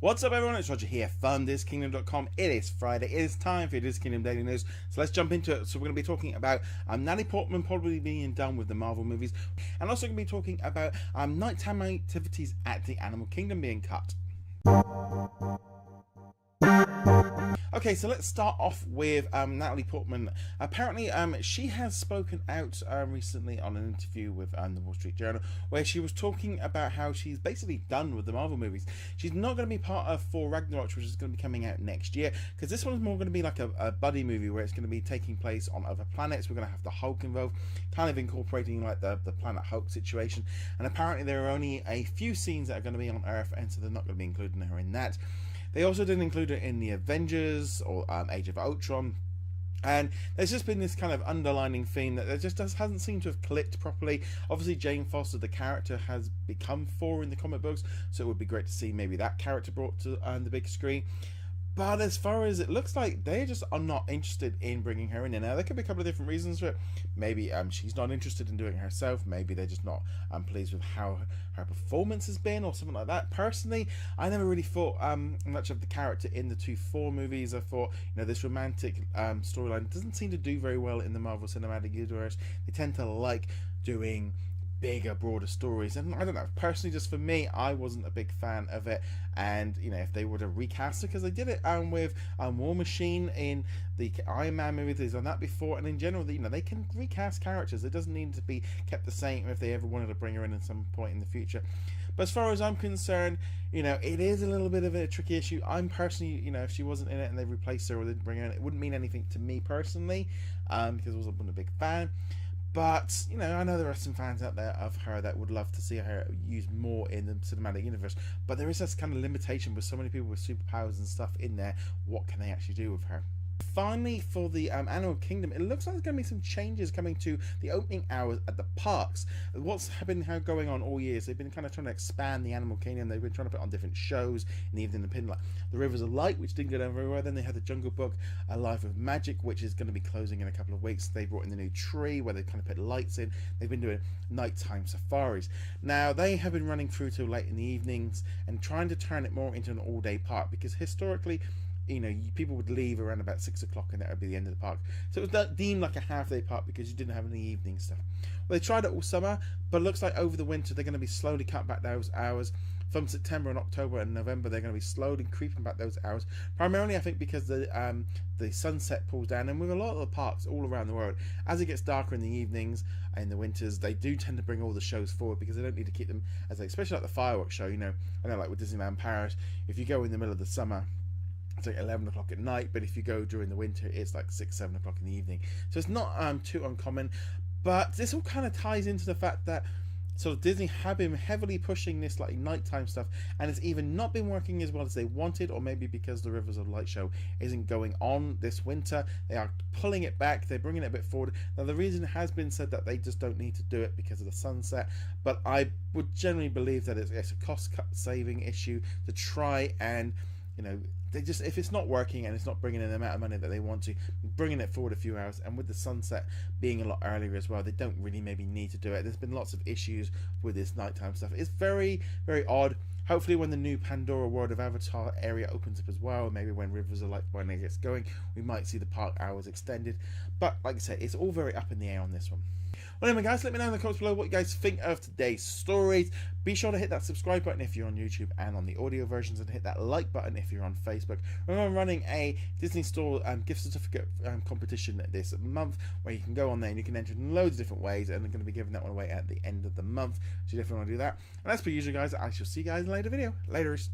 What's up everyone, it's Roger here from DisKingdom.com. It is Friday, it is time for your DisKingdom Daily News, so let's jump into it. So we're going to be talking about Natalie Portman probably being done with the Marvel movies, and also going to be talking about nighttime activities at the Animal Kingdom being cut. Okay, so let's start off with Natalie Portman. Apparently, she has spoken out recently on an interview with the Wall Street Journal, where she was talking about how she's basically done with the Marvel movies. She's not going to be part of Thor Ragnarok, which is going to be coming out next year, because this one's more going to be like a buddy movie where it's going to be taking place on other planets. We're going to have the Hulk involved, kind of incorporating like the Planet Hulk situation. And apparently there are only a few scenes that are going to be on Earth, and so they're not going to be including her in that. They also didn't include it in the Avengers or Age of Ultron. And there's just been this kind of underlining theme that just hasn't seemed to have clicked properly. Obviously, Jane Foster, the character, has become Thor in the comic books, so it would be great to see maybe that character brought to the big screen. But as far as it looks like, they just are not interested in bringing her in. Now, there could be a couple of different reasons for it. Maybe she's not interested in doing it herself. Maybe they're just not pleased with how her performance has been or something like that. Personally, I never really thought much of the character in the two Thor movies. I thought, this romantic storyline doesn't seem to do very well in the Marvel Cinematic Universe. They tend to like doing bigger, broader stories, and I don't know, personally, just for me, I wasn't a big fan of it. And if they were to recast it, because they did it with War Machine in the Iron Man movie, they've done that before, and in general, they can recast characters. It doesn't need to be kept the same if they ever wanted to bring her in at some point in the future. But as far as I'm concerned, it is a little bit of a tricky issue. I'm personally, if she wasn't in it and they replaced her or didn't bring her in, it wouldn't mean anything to me personally, because I wasn't a big fan. But, I know there are some fans out there of her that would love to see her used more in the cinematic universe. But there is this kind of limitation with so many people with superpowers and stuff in there. What can they actually do with her? Finally, for the Animal Kingdom, it looks like there's going to be some changes coming to the opening hours at the parks. What's been going on all years, they've been kind of trying to expand the Animal Kingdom. They've been trying to put on different shows in the evening, like the Rivers of Light, which didn't go down very well. Then they had the Jungle Book, A Life of Magic, which is going to be closing in a couple of weeks. They brought in the new tree where they kind of put lights in. They've been doing nighttime safaris. Now, they have been running through till late in the evenings and trying to turn it more into an all-day park, because historically, people would leave around about 6 o'clock and that would be the end of the park. So it was deemed like a half-day park because you didn't have any evening stuff. Well, they tried it all summer, but it looks like over the winter they're going to be slowly cutting back those hours. From September and October and November, they're going to be slowly creeping back those hours. Primarily, I think, because the sunset pulls down, and with a lot of the parks all around the world, as it gets darker in the evenings and in the winters, they do tend to bring all the shows forward because they don't need to keep them especially like the fireworks show. I know, like with Disneyland Paris, if you go in the middle of the summer, it's like 11 o'clock at night, but if you go during the winter, it's like 6, 7 o'clock in the evening. So it's not too uncommon, but this all kind of ties into the fact that sort of Disney have been heavily pushing this like nighttime stuff, and it's either not been working as well as they wanted, or maybe because the Rivers of Light show isn't going on this winter, they are pulling it back. They're bringing it a bit forward. Now, the reason has been said that they just don't need to do it because of the sunset, but I would generally believe that it's a cost saving issue to try and they just, if it's not working and it's not bringing in the amount of money that they want to, bringing it forward a few hours, and with the sunset being a lot earlier as well, they don't really maybe need to do it. There's been lots of issues with this nighttime stuff. It's very, very odd. Hopefully when the new Pandora World of Avatar area opens up as well, maybe when Rivers of Light finally gets going, we might see the park hours extended. But like I said, it's all very up in the air on this one. Well, anyway, guys, let me know in the comments below what you guys think of today's stories. Be sure to hit that subscribe button if you're on YouTube and on the audio versions, and hit that like button if you're on Facebook. Remember, I'm running a Disney Store gift certificate competition this month, where you can go on there and you can enter in loads of different ways, and I'm going to be giving that one away at the end of the month. So you definitely want to do that. And as per usual, guys, I shall see you guys in a later video. Laters.